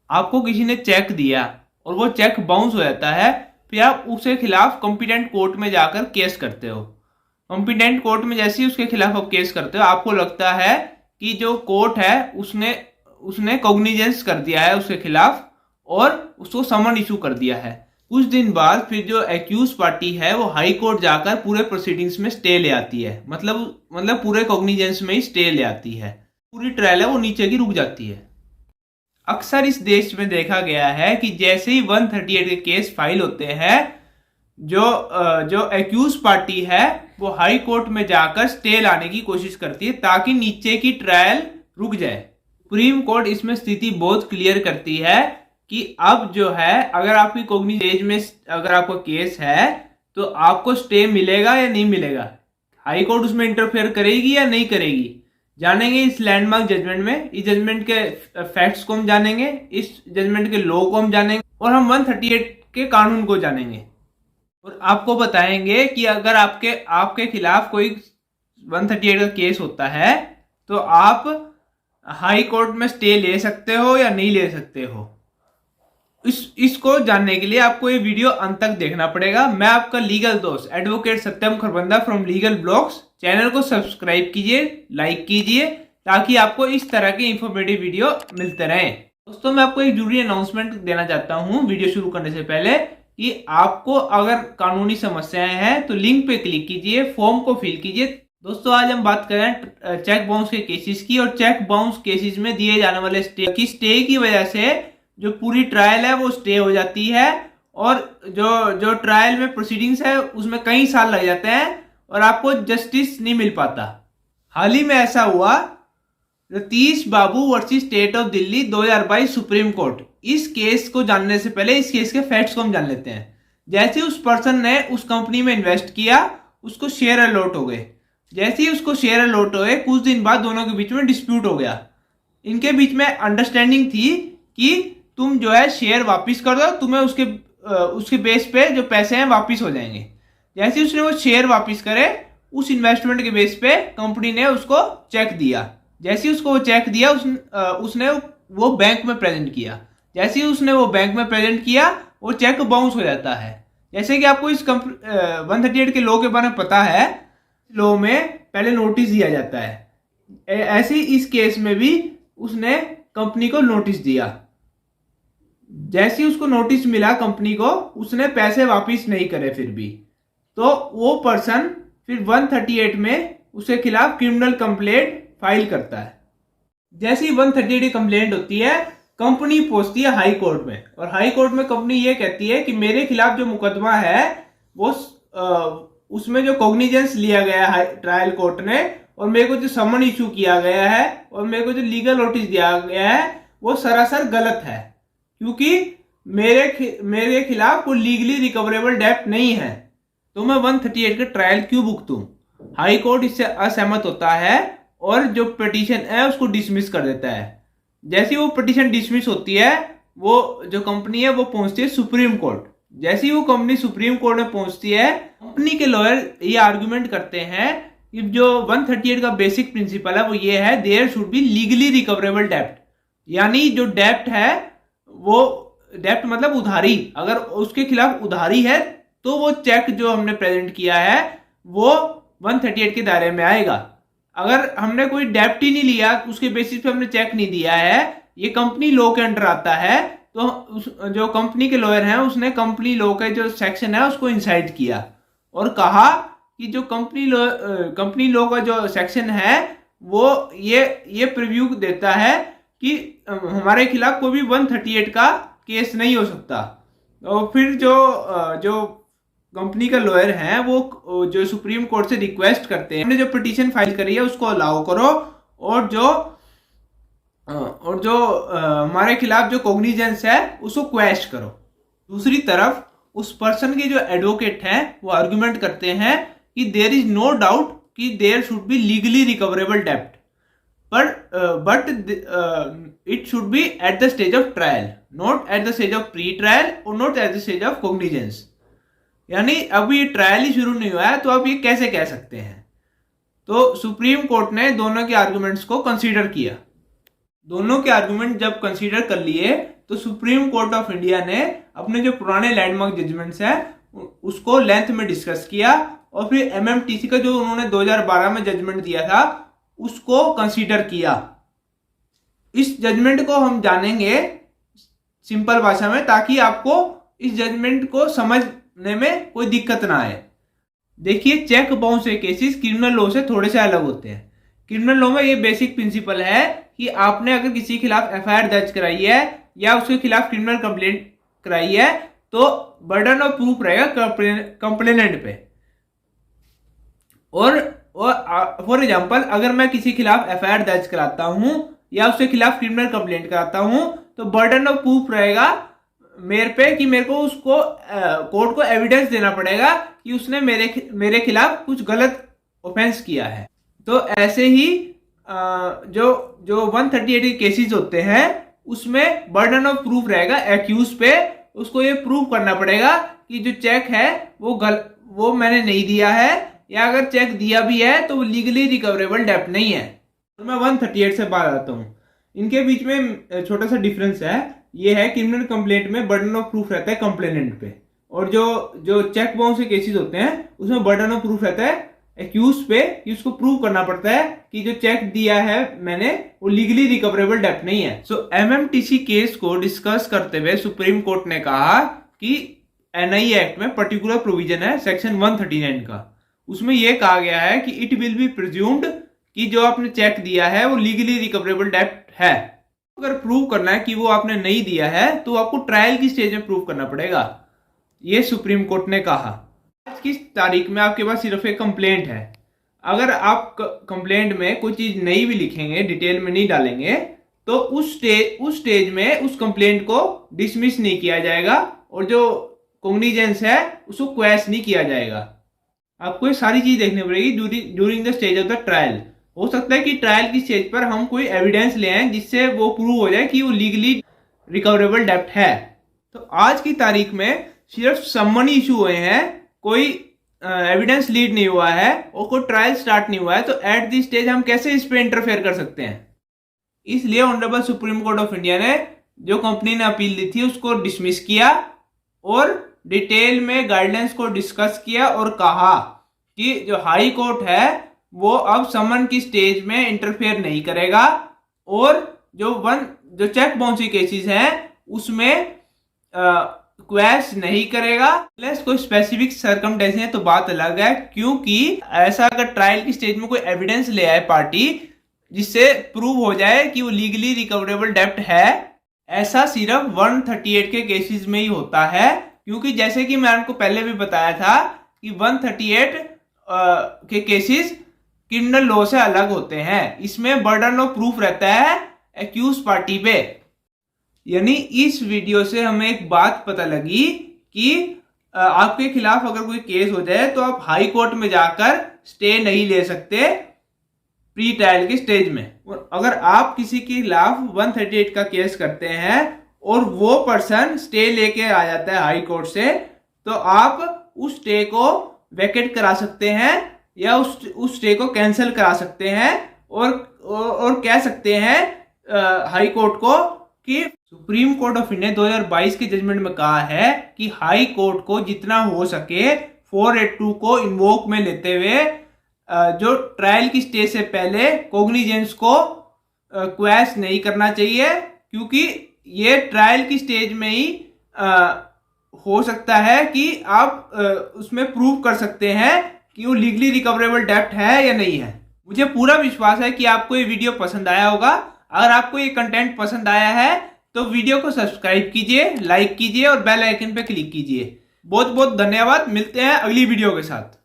आपको किसी ने चेक दिया और वो चेक बाउंस हो जाता है, फिर आप उसके खिलाफ कॉम्पिटेंट कोर्ट में जाकर केस करते हो। कॉम्पिटेंट कोर्ट में जैसे ही उसके खिलाफ आप केस करते हो, आपको लगता है कि जो कोर्ट है उसने उसने कॉग्निजेंस कर दिया है उसके खिलाफ और उसको समन इशू कर दिया है। कुछ दिन बाद फिर जो एक्यूज पार्टी है वो हाई कोर्ट जाकर पूरे प्रोसीडिंग्स में स्टे ले आती है, मतलब पूरे कॉग्निजेंस में ही स्टे ले आती है। पूरी ट्रायल है वो नीचे की रुक जाती है। अक्सर इस देश में देखा गया है कि जैसे ही 138 के केस फाइल होते हैं, जो एक्यूज पार्टी है वो हाई कोर्ट में जाकर स्टे लाने की कोशिश करती है ताकि नीचे की ट्रायल रुक जाए। सुप्रीम कोर्ट इसमें स्थिति बहुत क्लियर करती है कि अब जो है, अगर आपकी कॉग्निजेंस में अगर आपका केस है तो आपको स्टे मिलेगा या नहीं मिलेगा। हाई कोर्ट उसमें इंटरफेयर करेगी या नहीं करेगी, जानेंगे इस लैंडमार्क जजमेंट में। इस जजमेंट के फैक्ट्स को हम जानेंगे, इस जजमेंट के लॉ को हम जानेंगे और हम 138 के कानून को जानेंगे और आपको बताएंगे कि अगर आपके आपके खिलाफ कोई 138 का केस होता है तो आप हाई कोर्ट में स्टे ले सकते हो या नहीं ले सकते हो। इसको जानने के लिए आपको ये वीडियो अंत तक देखना पड़ेगा। मैं आपका लीगल दोस्त advocate Satyam Kharbanda from legal blogs. Channel को सब्सक्राइब कीजिए, लाइक कीजिए ताकि आपको इस तरह के इंफॉर्मेटिव वीडियो मिलते रहें। दोस्तों, मैं आपको एक जरूरी अनाउंसमेंट देना चाहता हूं वीडियो शुरू करने से पहले कि आपको अगर कानूनी समस्याएं हैं तो लिंक पे क्लिक कीजिए, फॉर्म को फिल कीजिए। दोस्तों, आज हम बात करें चेक बाउंस के केसेस की और चेक बाउंस केसेस में दिए जाने वाले स्टे की वजह से जो पूरी ट्रायल है वो स्टे हो जाती है और जो ट्रायल में प्रोसीडिंग्स है उसमें कई साल लग जाते हैं और आपको जस्टिस नहीं मिल पाता। हाल ही में ऐसा हुआ, Ratish Babu versus state of Delhi 2022 supreme court. इस केस को जानने से पहले इस केस के फैक्ट्स को हम जान लेते हैं। जैसे उस पर्सन ने उस कंपनी में इन्वेस्ट किया, उसको शेयर अलॉट हो गए। जैसे ही उसको शेयर अलॉट हुए, कुछ दिन बाद दोनों के बीच में डिस्प्यूट हो गया। इनके बीच में अंडरस्टैंडिंग थी कि तुम जो है शेयर वापस कर दो, तुम्हें उसके बेस पे जो पैसे हैं वापस हो जाएंगे। जैसे उसने वो शेयर वापस करे, उस इन्वेस्टमेंट के बेस पे कंपनी ने उसको चेक दिया। जैसे ही उसको वो चेक दिया, उसने वो बैंक में प्रेजेंट किया। जैसे ही उसने वो बैंक में प्रेजेंट किया, वो चेक बाउंस हो जाता है। जैसे कि आपको इस 138 के लॉ के बारे में पता है, लॉ में पहले नोटिस दिया जाता है। ऐसे ही इस केस में भी उसने कंपनी को नोटिस दिया। जैसे ही उसको नोटिस मिला कंपनी को, उसने पैसे वापस नहीं करे फिर भी, तो वो पर्सन फिर 138 में उसके खिलाफ क्रिमिनल कंप्लेंट फाइल करता है। जैसे ही 138 कंप्लेंट होती है, कंपनी पहुंचती है हाई कोर्ट में और हाई कोर्ट में कंपनी ये कहती है कि मेरे खिलाफ जो मुकदमा है वो उसमें जो कॉग्निजेंस लिया गया है ट्रायल कोर्ट ने और मेरे को जो समन इशू किया गया है और मेरे को जो लीगल नोटिस दिया गया है वो सरासर गलत है, क्योंकि मेरे खिलाफ कोई लीगली रिकवरेबल डेब्ट नहीं है, तो मैं 138 का ट्रायल क्यों भुगतूं। हाई कोर्ट इससे असहमत होता है और जो पिटीशन है उसको डिसमिस कर देता है। जैसे ही वो पिटीशन डिसमिस होती है, वो जो कंपनी है वो पहुंचती है सुप्रीम कोर्ट। जैसे ही वो कंपनी सुप्रीम कोर्ट में पहुंचती है, कंपनी के लॉयर ये आर्गुमेंट करते हैं कि जो 138 का बेसिक प्रिंसिपल है वो ये है, there should be legally recoverable डेब्ट। यानी जो डेब्ट है, वो डेब्ट मतलब उधारी, अगर उसके खिलाफ उधारी है तो वो चेक जो हमने प्रेजेंट किया है वो 138 के दायरे में आएगा। अगर हमने कोई डेब्ट ही नहीं लिया, उसके बेसिस पे हमने चेक नहीं दिया है, ये कंपनी लॉ के अंडर आता है, तो जो कंपनी के लॉयर हैं उसने कंपनी लॉ का जो सेक्शन है उसको इंसाइट किया और कहा कि जो कंपनी लॉ का जो सेक्शन है वो ये प्रीव्यू देता है कि हमारे खिलाफ कोई भी 138 का केस नहीं हो सकता। और फिर जो कंपनी का लॉयर है वो जो सुप्रीम कोर्ट से रिक्वेस्ट करते हैं, हमने जो पिटीशन फाइल करी है उसको अलाउ करो और जो हमारे खिलाफ जो कॉग्निजेंस है उसको क्वेश करो। दूसरी तरफ उस पर्सन के जो एडवोकेट हैं वो आर्गुमेंट करते हैं कि देयर इज नो डाउट कि there should be legally recoverable डेब्ट, but it should be at the stage of trial, not at the stage of pre-trial or not at the stage of cognizance। यानी अभी trial ही शुरू नहीं हुआ है तो आप ये कैसे कह सकते हैं। तो सुप्रीम कोर्ट ने दोनों के आर्गुमेंट्स को कंसीडर किया। दोनों के आर्गुमेंट जब कंसीडर कर लिए तो सुप्रीम कोर्ट ऑफ इंडिया ने अपने जो पुराने लैंडमार्क जजमेंट्स हैं उसको लेंथ में डिस्कस किया और फिर एमएमटीसी का जो उन्होंने 2012 में जजमेंट दिया था उसको कंसीडर किया। इस जजमेंट को हम जानेंगे सिंपल भाषा में ताकि आपको इस जजमेंट को समझने में कोई दिक्कत ना आए। देखिए, चेक बाउंस के केसेस क्रिमिनल लॉ से थोड़े से अलग होते हैं। क्रिमिनल लॉ में ये बेसिक प्रिंसिपल है कि आपने अगर किसी के खिलाफ एफआईआर दर्ज कराई है या उसके खिलाफ क्रिमिनल कंप्लेंट कराई है तो बर्डन ऑफ प्रूफ रहेगा कंप्लेनेंट पे। और फॉर एग्जांपल, अगर मैं किसी के खिलाफ एफआईआर दर्ज कराता हूं या उसके खिलाफ क्रिमिनल कंप्लेंट कराता हूं तो बर्डन ऑफ प्रूफ रहेगा मेरे पे कि मेरे को उसको कोर्ट को एविडेंस देना पड़ेगा कि उसने मेरे खिलाफ कुछ गलत ऑफेंस किया है। तो ऐसे ही जो 138 के केसेस होते हैं उसमें बर्डन ऑफ प्रूफ रहेगा एक्यूज पे। उसको ये प्रूव करना पड़ेगा कि जो चेक है वो मैंने नहीं दिया है, या अगर चेक दिया भी है तो वो लीगली रिकवरेबल डेब्ट नहीं है। तो मैं 138 से बात आता हूँ। इनके बीच में छोटा सा डिफरेंस है, ये है क्रिमिनल कंप्लेंट में बर्डन ऑफ प्रूफ रहता है कंप्लेनेंट पे, और जो चेक बाउंस के केसेस होते हैं उसमें बर्डन ऑफ प्रूफ रहता है एक्यूज पे कि उसको प्रूव करना पड़ता है कि जो चेक दिया है मैंने वो लीगली रिकवरेबल डेब्ट नहीं है। सो एमएमटीसी केस को डिस्कस करते हुए सुप्रीम कोर्ट ने कहा कि एनआई एक्ट में पर्टिकुलर प्रोविजन है सेक्शन 139 का, उसमें यह कहा गया है कि इट विल बी प्रिज्यूम्ड कि जो आपने चेक दिया है वो लीगली रिकवरेबल डेब्ट है। अगर प्रूव करना है कि वो आपने नहीं दिया है तो आपको ट्रायल की स्टेज में प्रूव करना पड़ेगा, ये सुप्रीम कोर्ट ने कहा। आज की तारीख में आपके पास सिर्फ एक कंप्लेंट है। अगर आप कंप्लेंट में कोई चीज नहीं भी लिखेंगे, डिटेल में नहीं डालेंगे, तो उस स्टेज में उस कंप्लेंट को डिसमिस नहीं किया जाएगा और जो कॉग्निजेंस है उसको क्वेश नहीं किया जाएगा। आपको ये सारी चीज देखनी पड़ेगी during the stage of the trial. हो सकता है कि ट्रायल की स्टेज पर हम कोई एविडेंस ले आए जिससे वो प्रूव हो जाए कि वो लीगली रिकवरेबल डेब्ट है। तो आज की तारीख में सिर्फ समन इशू हुए हैं, कोई एविडेंस लीड नहीं हुआ है और कोई ट्रायल स्टार्ट नहीं हुआ है, तो एट दिस स्टेज हम कैसे इस पे इंटरफेयर कर सकते हैं। इसलिए honourable supreme court of India ने जो कंपनी ने अपील दी थी उसको डिसमिस किया और डिटेल में गाइडलाइंस को डिस्कस किया और कहा कि जो हाई कोर्ट है वो अब समन की स्टेज में इंटरफेयर नहीं करेगा और जो चेक बाउंसी केसेस हैं उसमें क्वेश नहीं करेगा। प्लस कोई स्पेसिफिक सर्कमस्टेंस है तो बात अलग है, क्योंकि ऐसा अगर ट्रायल की स्टेज में कोई एविडेंस ले आए पार्टी जिससे प्रूव हो जाए कि वो लीगली रिकवरेबल डेब्ट है, ऐसा सिर्फ 138 के केसेस में ही होता है। क्योंकि जैसे कि मैं आपको पहले भी बताया था कि 138 के केसेस क्रिमिनल लॉ से अलग होते हैं। इसमें बर्डन ऑफ प्रूफ रहता है एक्यूज पार्टी पे। यानी इस वीडियो से हमें एक बात पता लगी कि आपके खिलाफ अगर कोई केस हो जाए तो आप हाई कोर्ट में जाकर स्टे नहीं ले सकते प्री ट्रायल के स्टेज में। और अगर आप किसी के खिलाफ 138 का केस करते हैं और वो पर्सन स्टे लेके आ जाता है हाई कोर्ट से, तो आप उस स्टे को वैकेट करा सकते हैं या उस स्टे को कैंसिल करा सकते हैं और कह सकते हैं हाई कोर्ट को कि सुप्रीम कोर्ट ऑफ इंडिया 2022 के जजमेंट में कहा है कि हाई कोर्ट को जितना हो सके 482 को इन्वोक में लेते हुए जो ट्रायल की स्टेज से पहले कॉग्निजेंस को क्वेश नहीं करना चाहिए, क्योंकि ये ट्रायल की स्टेज में ही हो सकता है कि आप उसमें प्रूव कर सकते हैं कि वो लीगली रिकवरेबल डेब्ट है या नहीं है। मुझे पूरा विश्वास है कि आपको ये वीडियो पसंद आया होगा। अगर आपको ये कंटेंट पसंद आया है तो वीडियो को सब्सक्राइब कीजिए, लाइक कीजिए और बेल आइकन पे क्लिक कीजिए। बहुत बहुत धन्यवाद। मिलते हैं अगली वीडियो के साथ।